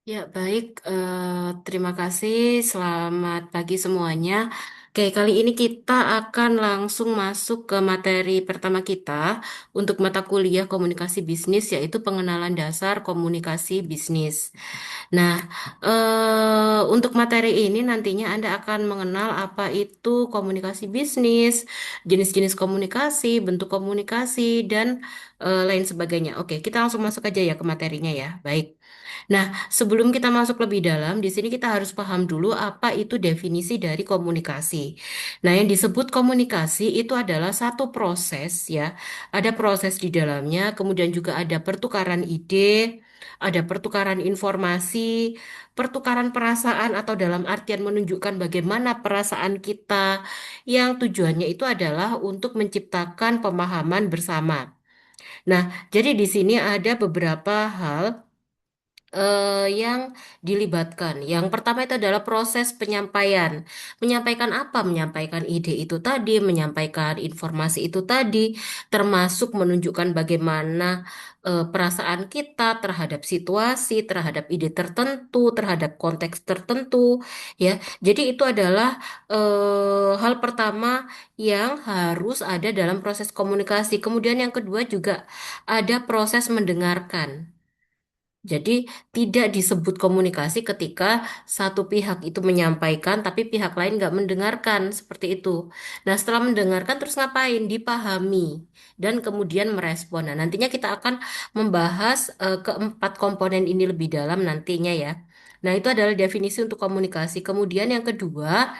Ya, baik. Terima kasih. Selamat pagi semuanya. Oke, kali ini kita akan langsung masuk ke materi pertama kita untuk mata kuliah komunikasi bisnis, yaitu pengenalan dasar komunikasi bisnis. Nah, untuk materi ini nantinya Anda akan mengenal apa itu komunikasi bisnis, jenis-jenis komunikasi, bentuk komunikasi, dan lain sebagainya. Oke, kita langsung masuk aja ya ke materinya ya. Baik. Nah, sebelum kita masuk lebih dalam, di sini kita harus paham dulu apa itu definisi dari komunikasi. Nah, yang disebut komunikasi itu adalah satu proses ya. Ada proses di dalamnya, kemudian juga ada pertukaran ide, ada pertukaran informasi, pertukaran perasaan atau dalam artian menunjukkan bagaimana perasaan kita yang tujuannya itu adalah untuk menciptakan pemahaman bersama. Nah, jadi di sini ada beberapa hal yang dilibatkan. Yang pertama itu adalah proses penyampaian. Menyampaikan apa? Menyampaikan ide itu tadi, menyampaikan informasi itu tadi, termasuk menunjukkan bagaimana perasaan kita terhadap situasi, terhadap ide tertentu, terhadap konteks tertentu, ya. Jadi itu adalah hal pertama yang harus ada dalam proses komunikasi. Kemudian yang kedua juga ada proses mendengarkan. Jadi tidak disebut komunikasi ketika satu pihak itu menyampaikan tapi pihak lain nggak mendengarkan seperti itu. Nah setelah mendengarkan terus ngapain? Dipahami dan kemudian merespon. Nah nantinya kita akan membahas keempat komponen ini lebih dalam nantinya ya. Nah itu adalah definisi untuk komunikasi. Kemudian yang kedua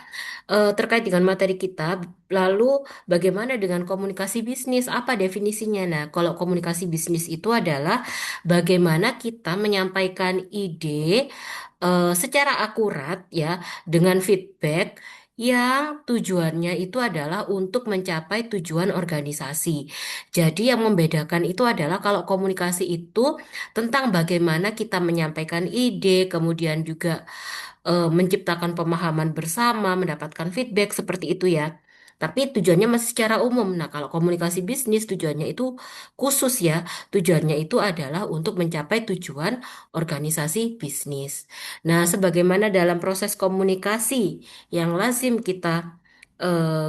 terkait dengan materi kita, lalu bagaimana dengan komunikasi bisnis? Apa definisinya? Nah, kalau komunikasi bisnis itu adalah bagaimana kita menyampaikan ide secara akurat ya dengan feedback yang tujuannya itu adalah untuk mencapai tujuan organisasi. Jadi yang membedakan itu adalah kalau komunikasi itu tentang bagaimana kita menyampaikan ide, kemudian juga menciptakan pemahaman bersama, mendapatkan feedback seperti itu ya. Tapi tujuannya masih secara umum. Nah, kalau komunikasi bisnis tujuannya itu khusus ya. Tujuannya itu adalah untuk mencapai tujuan organisasi bisnis. Nah, sebagaimana dalam proses komunikasi yang lazim kita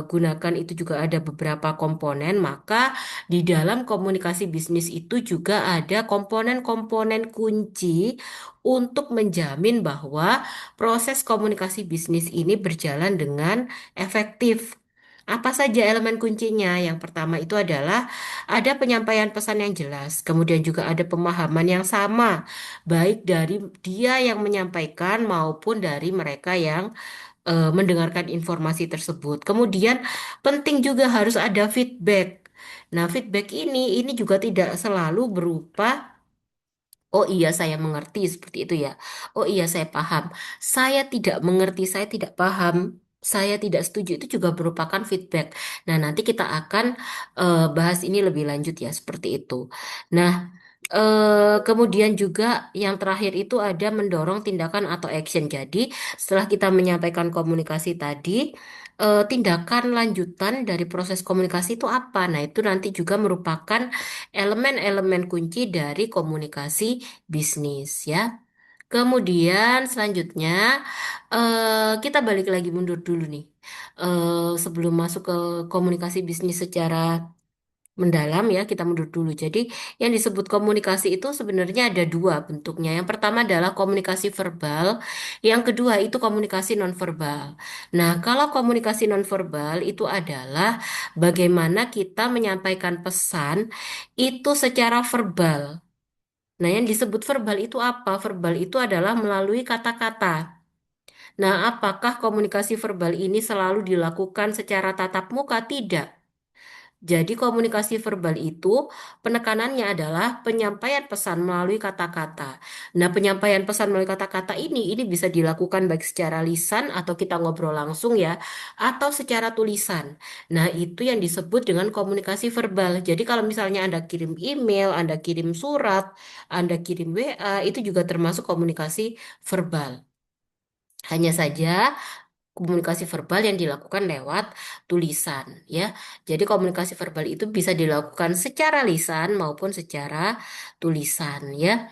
gunakan itu juga ada beberapa komponen, maka di dalam komunikasi bisnis itu juga ada komponen-komponen kunci untuk menjamin bahwa proses komunikasi bisnis ini berjalan dengan efektif. Apa saja elemen kuncinya? Yang pertama itu adalah ada penyampaian pesan yang jelas, kemudian juga ada pemahaman yang sama, baik dari dia yang menyampaikan maupun dari mereka yang mendengarkan informasi tersebut. Kemudian penting juga harus ada feedback. Nah, feedback ini juga tidak selalu berupa oh iya, saya mengerti seperti itu ya. Oh iya, saya paham. Saya tidak mengerti, saya tidak paham, saya tidak setuju itu juga merupakan feedback. Nah, nanti kita akan bahas ini lebih lanjut ya, seperti itu. Nah, kemudian juga yang terakhir itu ada mendorong tindakan atau action. Jadi, setelah kita menyampaikan komunikasi tadi, tindakan lanjutan dari proses komunikasi itu apa? Nah, itu nanti juga merupakan elemen-elemen kunci dari komunikasi bisnis ya. Kemudian selanjutnya kita balik lagi mundur dulu nih. Sebelum masuk ke komunikasi bisnis secara mendalam ya, kita mundur dulu. Jadi yang disebut komunikasi itu sebenarnya ada dua bentuknya. Yang pertama adalah komunikasi verbal, yang kedua itu komunikasi nonverbal. Nah, kalau komunikasi nonverbal itu adalah bagaimana kita menyampaikan pesan itu secara verbal. Nah, yang disebut verbal itu apa? Verbal itu adalah melalui kata-kata. Nah, apakah komunikasi verbal ini selalu dilakukan secara tatap muka? Tidak. Jadi, komunikasi verbal itu penekanannya adalah penyampaian pesan melalui kata-kata. Nah, penyampaian pesan melalui kata-kata ini bisa dilakukan baik secara lisan atau kita ngobrol langsung ya, atau secara tulisan. Nah, itu yang disebut dengan komunikasi verbal. Jadi, kalau misalnya Anda kirim email, Anda kirim surat, Anda kirim WA, itu juga termasuk komunikasi verbal. Hanya saja komunikasi verbal yang dilakukan lewat tulisan ya. Jadi komunikasi verbal itu bisa dilakukan secara lisan maupun secara tulisan ya.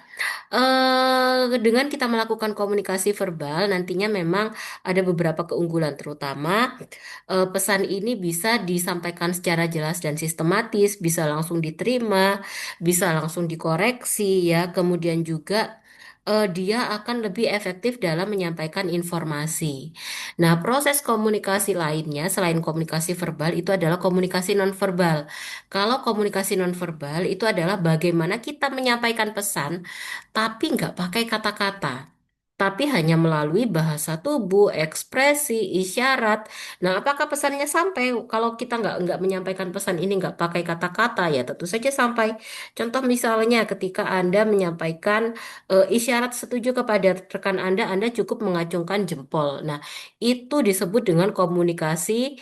Dengan kita melakukan komunikasi verbal, nantinya memang ada beberapa keunggulan, terutama pesan ini bisa disampaikan secara jelas dan sistematis, bisa langsung diterima, bisa langsung dikoreksi, ya. Kemudian juga dia akan lebih efektif dalam menyampaikan informasi. Nah, proses komunikasi lainnya selain komunikasi verbal itu adalah komunikasi nonverbal. Kalau komunikasi nonverbal itu adalah bagaimana kita menyampaikan pesan tapi nggak pakai kata-kata, tapi hanya melalui bahasa tubuh, ekspresi, isyarat. Nah, apakah pesannya sampai? Kalau kita nggak menyampaikan pesan ini nggak pakai kata-kata, ya tentu saja sampai. Contoh misalnya ketika Anda menyampaikan isyarat setuju kepada rekan Anda cukup mengacungkan jempol. Nah, itu disebut dengan komunikasi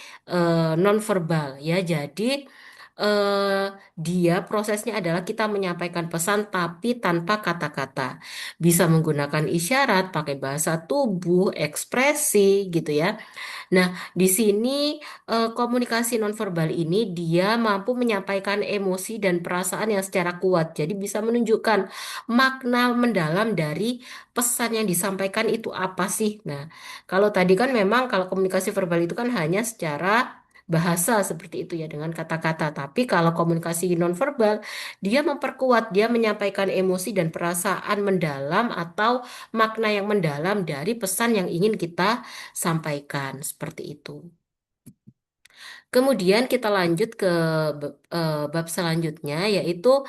nonverbal, ya. Jadi eh, dia prosesnya adalah kita menyampaikan pesan tapi tanpa kata-kata. Bisa menggunakan isyarat, pakai bahasa tubuh, ekspresi gitu ya. Nah, di sini komunikasi nonverbal ini dia mampu menyampaikan emosi dan perasaan yang secara kuat. Jadi bisa menunjukkan makna mendalam dari pesan yang disampaikan itu apa sih. Nah, kalau tadi kan memang kalau komunikasi verbal itu kan hanya secara bahasa seperti itu ya dengan kata-kata. Tapi kalau komunikasi nonverbal dia memperkuat, dia menyampaikan emosi dan perasaan mendalam atau makna yang mendalam dari pesan yang ingin kita sampaikan seperti itu. Kemudian kita lanjut ke bab selanjutnya, yaitu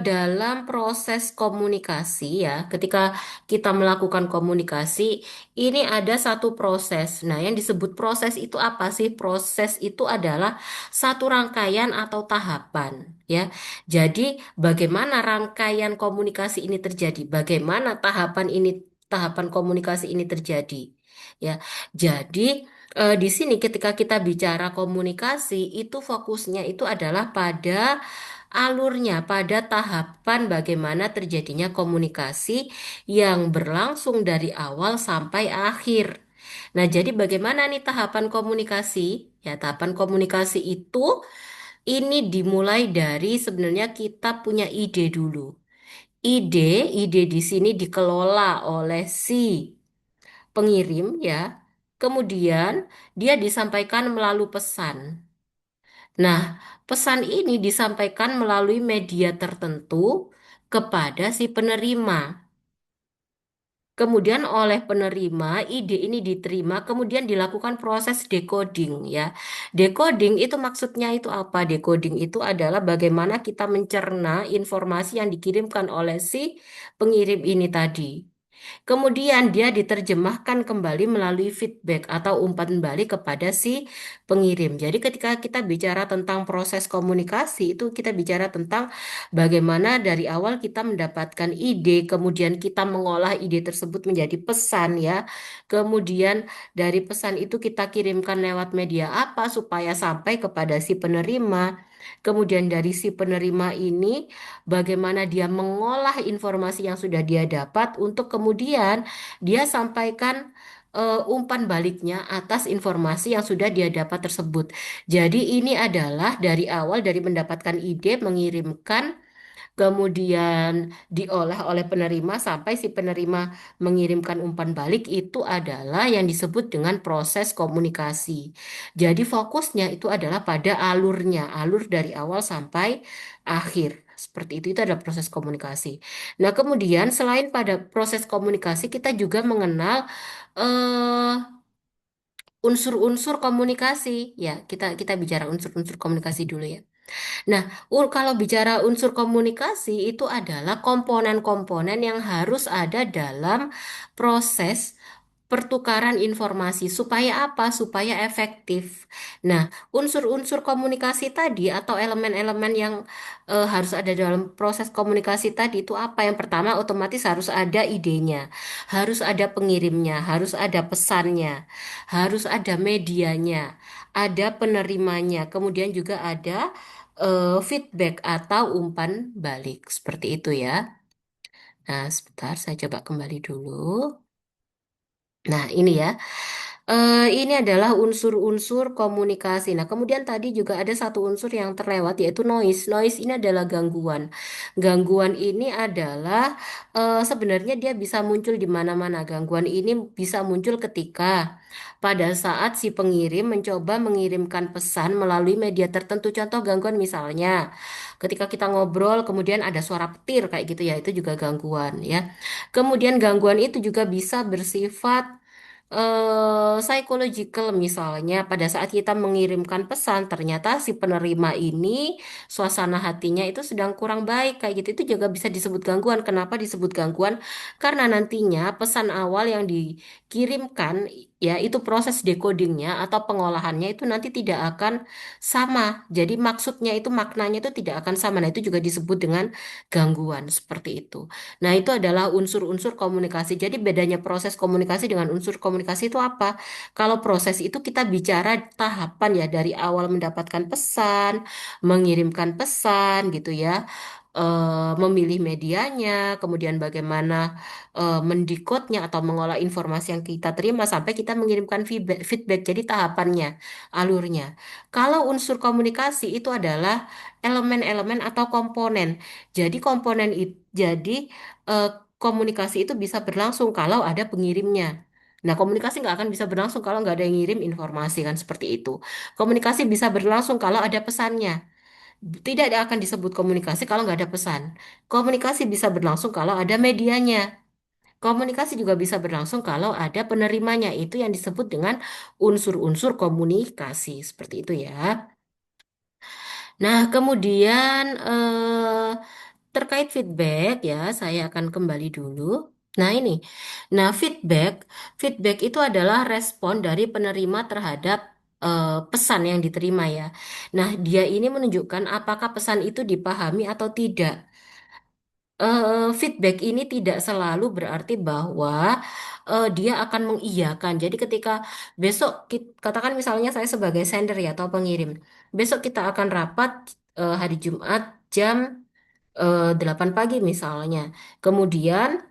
dalam proses komunikasi, ya. Ketika kita melakukan komunikasi, ini ada satu proses. Nah, yang disebut proses itu apa sih? Proses itu adalah satu rangkaian atau tahapan, ya. Jadi bagaimana rangkaian komunikasi ini terjadi? Bagaimana tahapan komunikasi ini terjadi? Ya, jadi di sini ketika kita bicara komunikasi, itu fokusnya itu adalah pada alurnya, pada tahapan bagaimana terjadinya komunikasi yang berlangsung dari awal sampai akhir. Nah, jadi bagaimana nih tahapan komunikasi? Ya, tahapan komunikasi itu ini dimulai dari sebenarnya kita punya ide dulu. Ide di sini dikelola oleh si pengirim, ya. Kemudian dia disampaikan melalui pesan. Nah, pesan ini disampaikan melalui media tertentu kepada si penerima. Kemudian oleh penerima, ide ini diterima, kemudian dilakukan proses decoding, ya. Decoding itu maksudnya itu apa? Decoding itu adalah bagaimana kita mencerna informasi yang dikirimkan oleh si pengirim ini tadi. Kemudian dia diterjemahkan kembali melalui feedback atau umpan balik kepada si pengirim. Jadi ketika kita bicara tentang proses komunikasi itu kita bicara tentang bagaimana dari awal kita mendapatkan ide, kemudian kita mengolah ide tersebut menjadi pesan, ya. Kemudian dari pesan itu kita kirimkan lewat media apa supaya sampai kepada si penerima. Kemudian dari si penerima ini bagaimana dia mengolah informasi yang sudah dia dapat untuk kemudian dia sampaikan umpan baliknya atas informasi yang sudah dia dapat tersebut. Jadi ini adalah dari awal dari mendapatkan ide, mengirimkan, kemudian diolah oleh penerima sampai si penerima mengirimkan umpan balik itu adalah yang disebut dengan proses komunikasi. Jadi fokusnya itu adalah pada alurnya, alur dari awal sampai akhir. Seperti itu adalah proses komunikasi. Nah, kemudian selain pada proses komunikasi, kita juga mengenal eh, unsur-unsur komunikasi. Ya, kita bicara unsur-unsur komunikasi dulu, ya. Nah, kalau bicara unsur komunikasi itu adalah komponen-komponen yang harus ada dalam proses pertukaran informasi supaya apa? Supaya efektif. Nah, unsur-unsur komunikasi tadi atau elemen-elemen yang harus ada dalam proses komunikasi tadi itu apa? Yang pertama, otomatis harus ada idenya, harus ada pengirimnya, harus ada pesannya, harus ada medianya, ada penerimanya, kemudian juga ada feedback atau umpan balik. Seperti itu, ya. Nah, sebentar saya coba kembali dulu. Nah, ini ya. Ini adalah unsur-unsur komunikasi. Nah, kemudian tadi juga ada satu unsur yang terlewat yaitu noise. Noise ini adalah gangguan. Gangguan ini adalah sebenarnya dia bisa muncul di mana-mana. Gangguan ini bisa muncul ketika pada saat si pengirim mencoba mengirimkan pesan melalui media tertentu. Contoh gangguan misalnya ketika kita ngobrol kemudian ada suara petir kayak gitu ya, itu juga gangguan ya. Kemudian gangguan itu juga bisa bersifat psychological misalnya pada saat kita mengirimkan pesan ternyata si penerima ini suasana hatinya itu sedang kurang baik kayak gitu itu juga bisa disebut gangguan. Kenapa disebut gangguan? Karena nantinya pesan awal yang dikirimkan ya itu proses decodingnya atau pengolahannya itu nanti tidak akan sama. Jadi maksudnya itu maknanya itu tidak akan sama. Nah itu juga disebut dengan gangguan seperti itu. Nah, itu adalah unsur-unsur komunikasi. Jadi bedanya proses komunikasi dengan unsur komunikasi itu apa? Kalau proses itu kita bicara tahapan ya dari awal mendapatkan pesan, mengirimkan pesan gitu ya. Memilih medianya, kemudian bagaimana mendekodnya atau mengolah informasi yang kita terima sampai kita mengirimkan feedback. Jadi tahapannya, alurnya. Kalau unsur komunikasi itu adalah elemen-elemen atau komponen. Jadi jadi eh, komunikasi itu bisa berlangsung kalau ada pengirimnya. Nah, komunikasi nggak akan bisa berlangsung kalau nggak ada yang ngirim informasi kan seperti itu. Komunikasi bisa berlangsung kalau ada pesannya. Tidak akan disebut komunikasi kalau nggak ada pesan. Komunikasi bisa berlangsung kalau ada medianya. Komunikasi juga bisa berlangsung kalau ada penerimanya. Itu yang disebut dengan unsur-unsur komunikasi. Seperti itu ya. Nah, kemudian terkait feedback ya, saya akan kembali dulu. Nah, ini. Nah, feedback itu adalah respon dari penerima terhadap pesan yang diterima ya. Nah, dia ini menunjukkan apakah pesan itu dipahami atau tidak. Feedback ini tidak selalu berarti bahwa dia akan mengiyakan. Jadi ketika besok katakan misalnya saya sebagai sender ya atau pengirim, besok kita akan rapat hari Jumat jam 8 pagi misalnya. Kemudian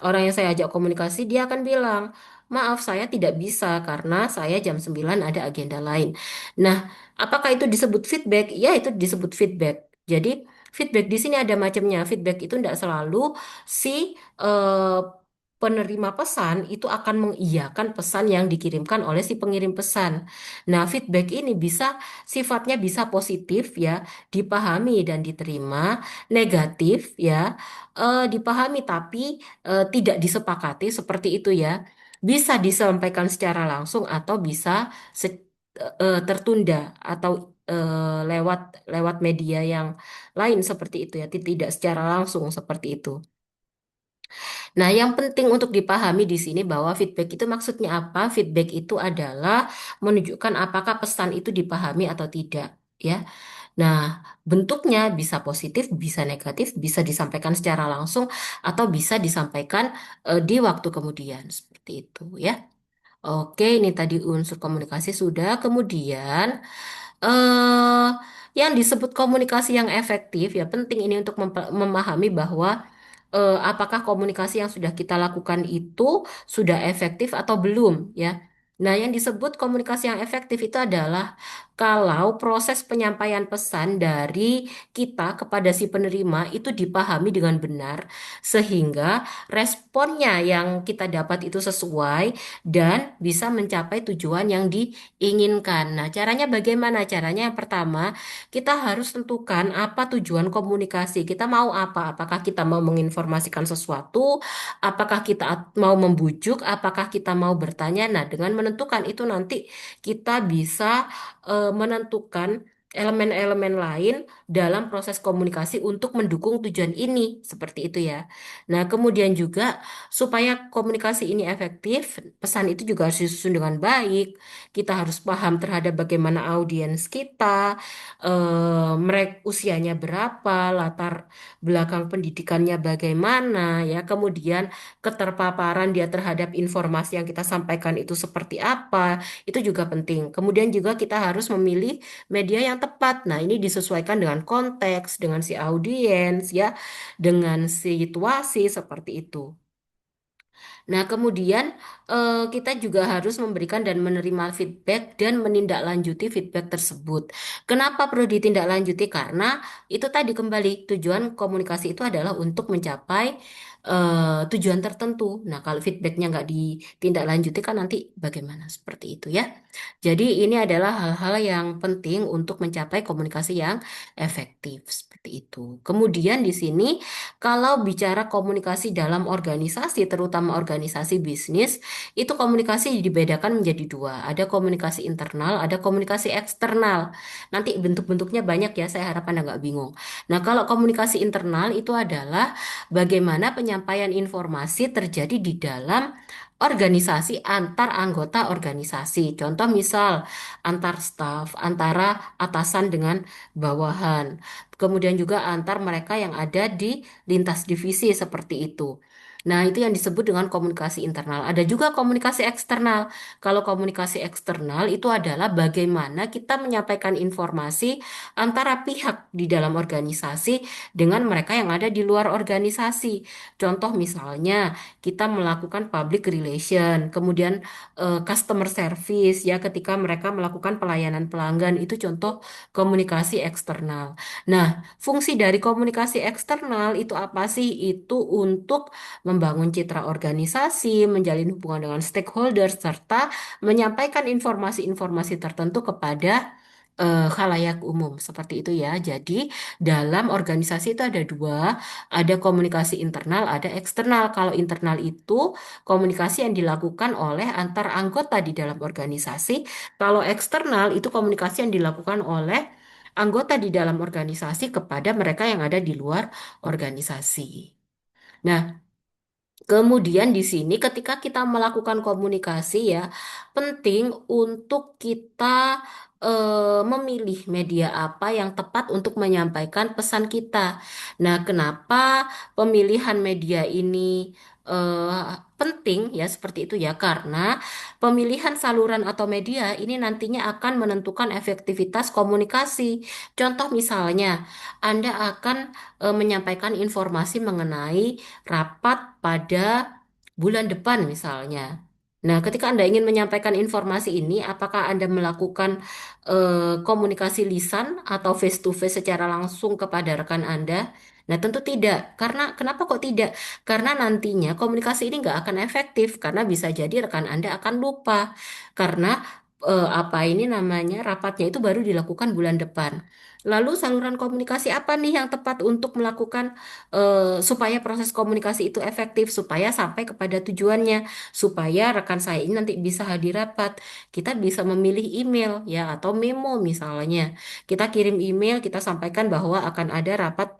orang yang saya ajak komunikasi dia akan bilang, maaf saya tidak bisa karena saya jam 9 ada agenda lain. Nah, apakah itu disebut feedback? Ya, itu disebut feedback. Jadi feedback di sini ada macamnya. Feedback itu tidak selalu si eh, penerima pesan itu akan mengiyakan pesan yang dikirimkan oleh si pengirim pesan. Nah, feedback ini sifatnya bisa positif ya, dipahami dan diterima, negatif ya, dipahami tapi tidak disepakati seperti itu ya. Bisa disampaikan secara langsung atau bisa tertunda atau lewat lewat media yang lain seperti itu ya, tidak secara langsung seperti itu. Nah, yang penting untuk dipahami di sini bahwa feedback itu maksudnya apa? Feedback itu adalah menunjukkan apakah pesan itu dipahami atau tidak, ya. Nah, bentuknya bisa positif, bisa negatif, bisa disampaikan secara langsung atau bisa disampaikan di waktu kemudian, seperti itu, ya. Oke, ini tadi unsur komunikasi sudah. Kemudian eh yang disebut komunikasi yang efektif ya penting ini untuk memahami bahwa apakah komunikasi yang sudah kita lakukan itu sudah efektif atau belum ya. Nah, yang disebut komunikasi yang efektif itu adalah kalau proses penyampaian pesan dari kita kepada si penerima itu dipahami dengan benar sehingga responnya yang kita dapat itu sesuai dan bisa mencapai tujuan yang diinginkan. Nah, caranya bagaimana? Caranya yang pertama, kita harus tentukan apa tujuan komunikasi. Kita mau apa? Apakah kita mau menginformasikan sesuatu? Apakah kita mau membujuk? Apakah kita mau bertanya? Nah, dengan menentukan itu nanti kita bisa menentukan elemen-elemen lain dalam proses komunikasi untuk mendukung tujuan ini. Seperti itu ya. Nah, kemudian juga supaya komunikasi ini efektif, pesan itu juga harus disusun dengan baik. Kita harus paham terhadap bagaimana audiens kita, mereka usianya berapa, latar belakang pendidikannya bagaimana, ya. Kemudian keterpaparan dia terhadap informasi yang kita sampaikan itu seperti apa, itu juga penting. Kemudian juga kita harus memilih media yang tepat. Nah, ini disesuaikan dengan konteks, dengan si audiens, ya, dengan situasi seperti itu. Nah, kemudian kita juga harus memberikan dan menerima feedback dan menindaklanjuti feedback tersebut. Kenapa perlu ditindaklanjuti? Karena itu tadi kembali tujuan komunikasi itu adalah untuk mencapai tujuan tertentu. Nah, kalau feedbacknya nggak ditindaklanjuti kan nanti bagaimana? Seperti itu ya. Jadi ini adalah hal-hal yang penting untuk mencapai komunikasi yang efektif seperti itu. Kemudian di sini kalau bicara komunikasi dalam organisasi, terutama organisasi bisnis, itu komunikasi dibedakan menjadi dua. Ada komunikasi internal, ada komunikasi eksternal. Nanti bentuk-bentuknya banyak ya, saya harap Anda nggak bingung. Nah, kalau komunikasi internal itu adalah bagaimana penyampaian informasi terjadi di dalam organisasi antar anggota organisasi. Contoh misal antar staf, antara atasan dengan bawahan. Kemudian juga antar mereka yang ada di lintas divisi seperti itu. Nah, itu yang disebut dengan komunikasi internal. Ada juga komunikasi eksternal. Kalau komunikasi eksternal itu adalah bagaimana kita menyampaikan informasi antara pihak di dalam organisasi dengan mereka yang ada di luar organisasi. Contoh misalnya, kita melakukan public relation, kemudian customer service ya ketika mereka melakukan pelayanan pelanggan itu contoh komunikasi eksternal. Nah, fungsi dari komunikasi eksternal itu apa sih? Itu untuk membangun citra organisasi, menjalin hubungan dengan stakeholder, serta menyampaikan informasi-informasi tertentu kepada khalayak umum seperti itu ya. Jadi dalam organisasi itu ada dua, ada komunikasi internal, ada eksternal. Kalau internal itu komunikasi yang dilakukan oleh antar anggota di dalam organisasi. Kalau eksternal itu komunikasi yang dilakukan oleh anggota di dalam organisasi kepada mereka yang ada di luar organisasi. Nah, kemudian di sini ketika kita melakukan komunikasi ya, penting untuk kita memilih media apa yang tepat untuk menyampaikan pesan kita. Nah, kenapa pemilihan media ini penting ya seperti itu ya? Karena pemilihan saluran atau media ini nantinya akan menentukan efektivitas komunikasi. Contoh misalnya, Anda akan menyampaikan informasi mengenai rapat pada bulan depan misalnya. Nah, ketika Anda ingin menyampaikan informasi ini, apakah Anda melakukan komunikasi lisan atau face to face secara langsung kepada rekan Anda? Nah, tentu tidak. Karena kenapa kok tidak? Karena nantinya komunikasi ini nggak akan efektif karena bisa jadi rekan Anda akan lupa karena apa ini namanya rapatnya itu baru dilakukan bulan depan. Lalu saluran komunikasi apa nih yang tepat untuk melakukan supaya proses komunikasi itu efektif, supaya sampai kepada tujuannya, supaya rekan saya ini nanti bisa hadir rapat. Kita bisa memilih email ya atau memo misalnya. Kita kirim email, kita sampaikan bahwa akan ada rapat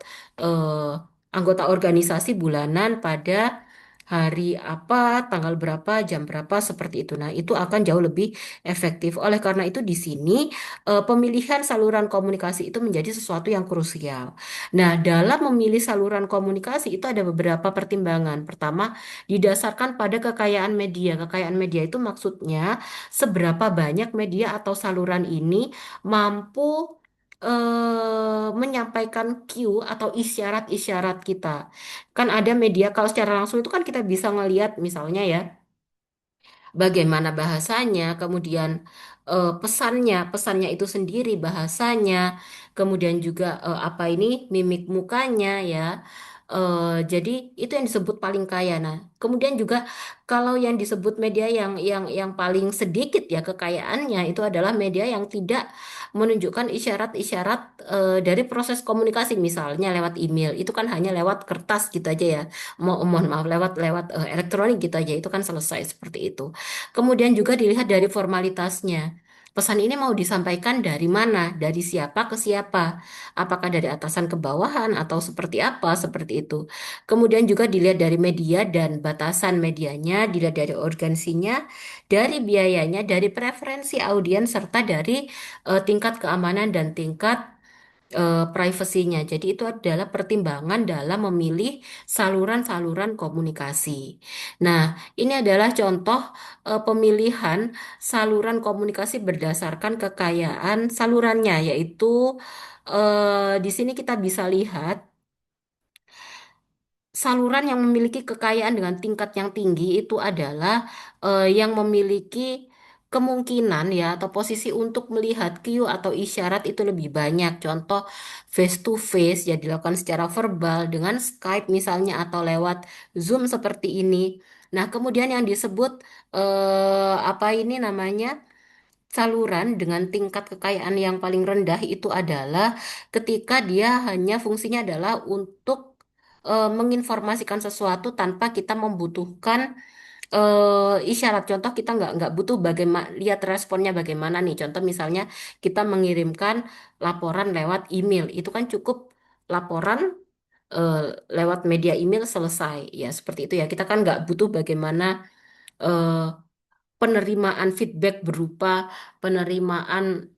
anggota organisasi bulanan pada hari apa, tanggal berapa, jam berapa seperti itu. Nah, itu akan jauh lebih efektif. Oleh karena itu di sini pemilihan saluran komunikasi itu menjadi sesuatu yang krusial. Nah, dalam memilih saluran komunikasi itu ada beberapa pertimbangan. Pertama, didasarkan pada kekayaan media. Kekayaan media itu maksudnya seberapa banyak media atau saluran ini mampu menyampaikan cue atau isyarat-isyarat kita. Kan ada media kalau secara langsung itu kan kita bisa ngelihat misalnya ya bagaimana bahasanya, kemudian pesannya itu sendiri bahasanya, kemudian juga apa ini mimik mukanya ya. Jadi itu yang disebut paling kaya. Nah, kemudian juga kalau yang disebut media yang paling sedikit ya kekayaannya itu adalah media yang tidak menunjukkan isyarat-isyarat dari proses komunikasi misalnya lewat email itu kan hanya lewat kertas gitu aja ya. Mohon maaf lewat lewat elektronik gitu aja itu kan selesai seperti itu. Kemudian juga dilihat dari formalitasnya. Pesan ini mau disampaikan dari mana, dari siapa ke siapa, apakah dari atasan ke bawahan atau seperti apa, seperti itu. Kemudian juga dilihat dari media dan batasan medianya, dilihat dari urgensinya, dari biayanya, dari preferensi audiens, serta dari tingkat keamanan dan tingkat privasinya. Jadi itu adalah pertimbangan dalam memilih saluran-saluran komunikasi. Nah, ini adalah contoh pemilihan saluran komunikasi berdasarkan kekayaan salurannya, yaitu di sini kita bisa lihat saluran yang memiliki kekayaan dengan tingkat yang tinggi itu adalah yang memiliki kemungkinan ya atau posisi untuk melihat cue atau isyarat itu lebih banyak. Contoh face to face ya dilakukan secara verbal dengan Skype misalnya atau lewat Zoom seperti ini. Nah, kemudian yang disebut apa ini namanya? Saluran dengan tingkat kekayaan yang paling rendah itu adalah ketika dia hanya fungsinya adalah untuk menginformasikan sesuatu tanpa kita membutuhkan isyarat. Contoh kita nggak butuh bagaimana lihat responnya bagaimana nih. Contoh misalnya kita mengirimkan laporan lewat email, itu kan cukup laporan eh, lewat media email selesai ya seperti itu ya. Kita kan nggak butuh bagaimana eh, penerimaan feedback berupa penerimaan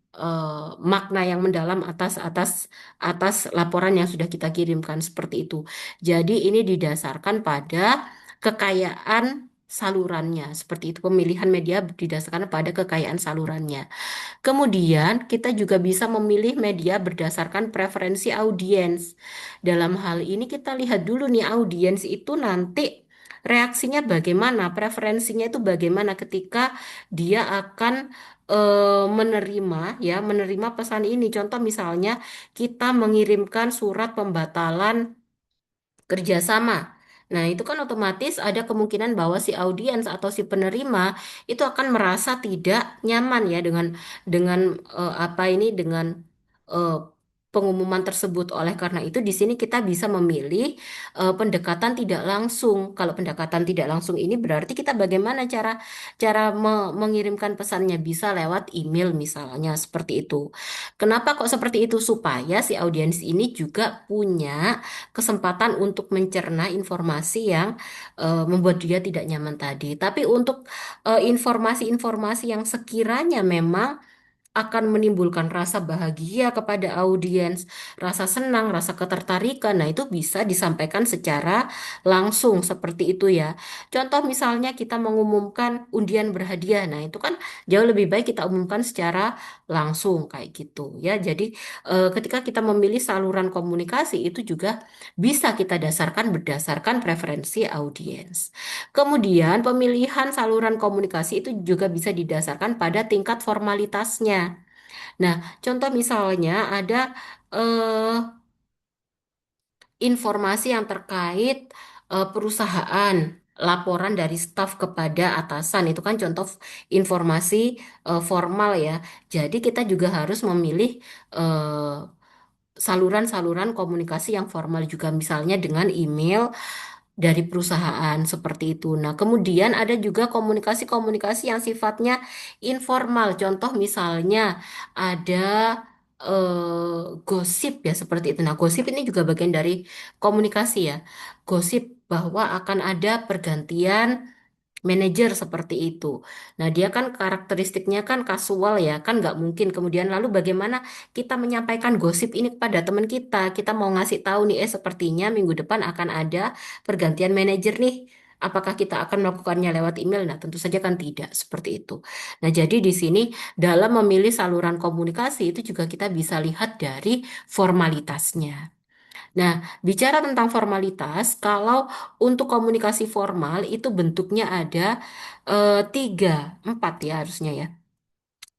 makna yang mendalam atas atas atas laporan yang sudah kita kirimkan seperti itu. Jadi ini didasarkan pada kekayaan salurannya. Seperti itu pemilihan media didasarkan pada kekayaan salurannya. Kemudian kita juga bisa memilih media berdasarkan preferensi audiens. Dalam hal ini kita lihat dulu nih audiens itu nanti reaksinya bagaimana, preferensinya itu bagaimana ketika dia akan menerima ya, menerima pesan ini. Contoh misalnya kita mengirimkan surat pembatalan kerjasama. Nah, itu kan otomatis ada kemungkinan bahwa si audiens atau si penerima itu akan merasa tidak nyaman ya dengan apa ini dengan eh, pengumuman tersebut. Oleh karena itu di sini kita bisa memilih pendekatan tidak langsung. Kalau pendekatan tidak langsung ini berarti kita bagaimana cara cara mengirimkan pesannya bisa lewat email misalnya seperti itu. Kenapa kok seperti itu? Supaya si audiens ini juga punya kesempatan untuk mencerna informasi yang membuat dia tidak nyaman tadi. Tapi untuk informasi-informasi yang sekiranya memang akan menimbulkan rasa bahagia kepada audiens, rasa senang, rasa ketertarikan. Nah, itu bisa disampaikan secara langsung seperti itu ya. Contoh misalnya kita mengumumkan undian berhadiah. Nah, itu kan jauh lebih baik kita umumkan secara langsung kayak gitu ya. Jadi, ketika kita memilih saluran komunikasi itu juga bisa kita dasarkan berdasarkan preferensi audiens. Kemudian, pemilihan saluran komunikasi itu juga bisa didasarkan pada tingkat formalitasnya. Nah, contoh misalnya ada eh, informasi yang terkait perusahaan, laporan dari staf kepada atasan, itu kan contoh informasi formal ya. Jadi kita juga harus memilih eh, saluran-saluran komunikasi yang formal juga, misalnya dengan email dari perusahaan seperti itu. Nah, kemudian ada juga komunikasi-komunikasi yang sifatnya informal. Contoh misalnya ada gosip ya seperti itu. Nah, gosip ini juga bagian dari komunikasi ya. Gosip bahwa akan ada pergantian manajer seperti itu. Nah, dia kan karakteristiknya kan kasual ya, kan nggak mungkin. Kemudian lalu bagaimana kita menyampaikan gosip ini kepada teman kita? Kita mau ngasih tahu nih, sepertinya minggu depan akan ada pergantian manajer nih. Apakah kita akan melakukannya lewat email? Nah, tentu saja kan tidak seperti itu. Nah, jadi di sini dalam memilih saluran komunikasi itu juga kita bisa lihat dari formalitasnya. Nah, bicara tentang formalitas, kalau untuk komunikasi formal itu bentuknya ada tiga, empat ya harusnya ya.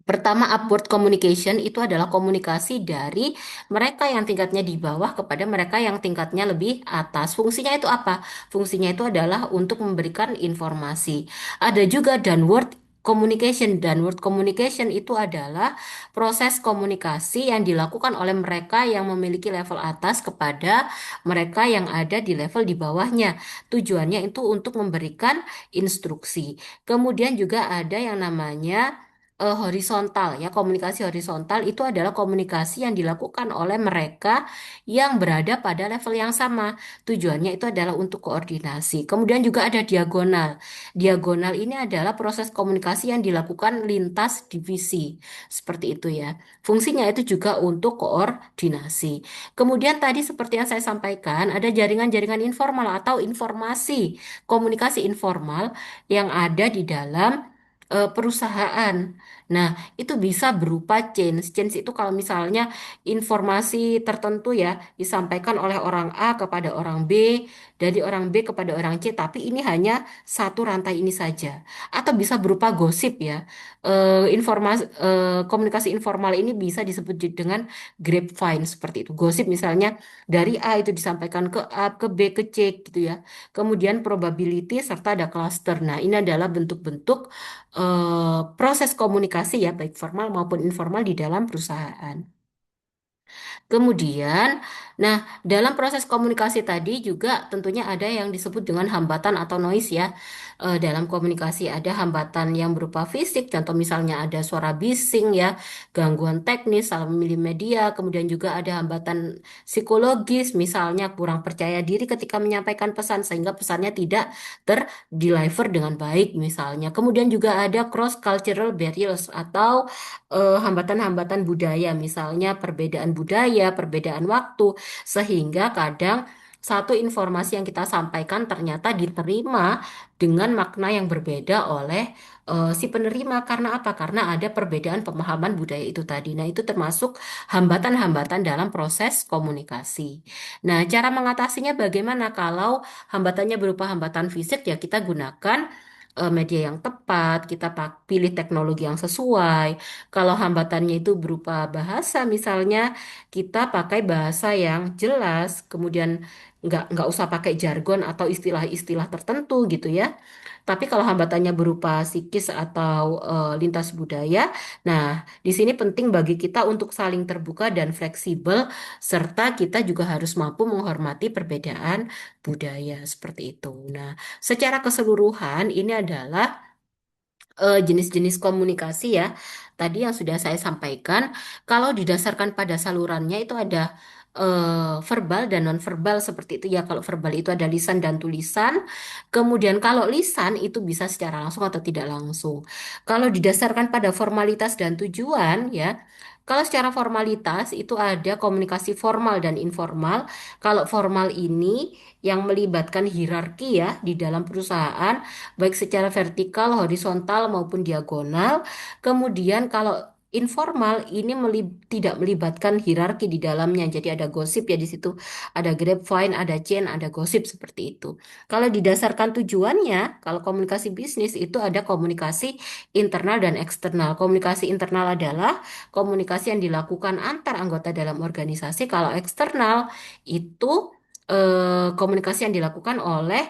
Pertama, upward communication itu adalah komunikasi dari mereka yang tingkatnya di bawah kepada mereka yang tingkatnya lebih atas. Fungsinya itu apa? Fungsinya itu adalah untuk memberikan informasi. Ada juga downward communication. Downward communication itu adalah proses komunikasi yang dilakukan oleh mereka yang memiliki level atas kepada mereka yang ada di level di bawahnya. Tujuannya itu untuk memberikan instruksi. Kemudian juga ada yang namanya horizontal ya. Komunikasi horizontal itu adalah komunikasi yang dilakukan oleh mereka yang berada pada level yang sama. Tujuannya itu adalah untuk koordinasi. Kemudian juga ada diagonal. Diagonal ini adalah proses komunikasi yang dilakukan lintas divisi. Seperti itu ya. Fungsinya itu juga untuk koordinasi. Kemudian tadi seperti yang saya sampaikan, ada jaringan-jaringan informal atau informasi komunikasi informal yang ada di dalam perusahaan. Nah, itu bisa berupa change. Change itu kalau misalnya informasi tertentu ya disampaikan oleh orang A kepada orang B dari orang B kepada orang C, tapi ini hanya satu rantai ini saja. Atau bisa berupa gosip ya. Informasi komunikasi informal ini bisa disebut dengan grapevine seperti itu. Gosip misalnya dari A itu disampaikan ke A, ke B, ke C gitu ya. Kemudian probability serta ada cluster. Nah, ini adalah bentuk-bentuk proses komunikasi ya, baik formal maupun informal di dalam perusahaan. Kemudian, nah, dalam proses komunikasi tadi juga tentunya ada yang disebut dengan hambatan atau noise ya. Dalam komunikasi ada hambatan yang berupa fisik, contoh misalnya ada suara bising ya, gangguan teknis, salah memilih media, kemudian juga ada hambatan psikologis, misalnya kurang percaya diri ketika menyampaikan pesan sehingga pesannya tidak terdeliver dengan baik misalnya. Kemudian juga ada cross cultural barriers atau hambatan-hambatan budaya, misalnya perbedaan budaya, perbedaan waktu, sehingga kadang satu informasi yang kita sampaikan ternyata diterima dengan makna yang berbeda oleh si penerima. Karena apa? Karena ada perbedaan pemahaman budaya itu tadi. Nah, itu termasuk hambatan-hambatan dalam proses komunikasi. Nah, cara mengatasinya bagaimana? Kalau hambatannya berupa hambatan fisik, ya kita gunakan media yang tepat, kita pilih teknologi yang sesuai. Kalau hambatannya itu berupa bahasa, misalnya kita pakai bahasa yang jelas, kemudian nggak usah pakai jargon atau istilah-istilah tertentu gitu ya. Tapi kalau hambatannya berupa psikis atau lintas budaya, nah di sini penting bagi kita untuk saling terbuka dan fleksibel, serta kita juga harus mampu menghormati perbedaan budaya seperti itu. Nah, secara keseluruhan ini adalah jenis-jenis komunikasi ya. Tadi yang sudah saya sampaikan, kalau didasarkan pada salurannya itu ada verbal dan non-verbal seperti itu ya. Kalau verbal itu ada lisan dan tulisan. Kemudian kalau lisan itu bisa secara langsung atau tidak langsung. Kalau didasarkan pada formalitas dan tujuan ya. Kalau secara formalitas itu ada komunikasi formal dan informal. Kalau formal ini yang melibatkan hierarki ya di dalam perusahaan baik secara vertikal, horizontal maupun diagonal. Kemudian kalau informal ini tidak melibatkan hierarki di dalamnya. Jadi ada gosip ya di situ, ada grapevine, ada chain, ada gosip seperti itu. Kalau didasarkan tujuannya, kalau komunikasi bisnis itu ada komunikasi internal dan eksternal. Komunikasi internal adalah komunikasi yang dilakukan antar anggota dalam organisasi. Kalau eksternal itu komunikasi yang dilakukan oleh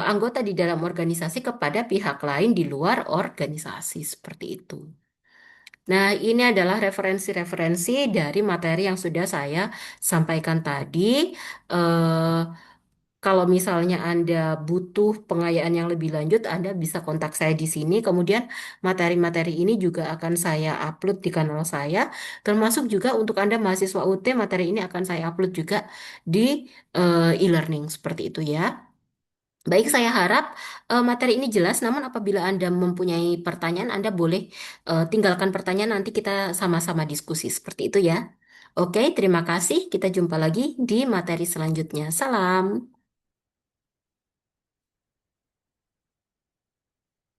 anggota di dalam organisasi kepada pihak lain di luar organisasi seperti itu. Nah, ini adalah referensi-referensi dari materi yang sudah saya sampaikan tadi. Eh, Kalau misalnya Anda butuh pengayaan yang lebih lanjut, Anda bisa kontak saya di sini. Kemudian materi-materi ini juga akan saya upload di kanal saya. Termasuk juga untuk Anda mahasiswa UT, materi ini akan saya upload juga di e-learning seperti itu ya. Baik, saya harap materi ini jelas. Namun apabila Anda mempunyai pertanyaan, Anda boleh tinggalkan pertanyaan. Nanti kita sama-sama diskusi seperti itu ya. Oke, terima kasih. Kita jumpa lagi di materi selanjutnya. Salam.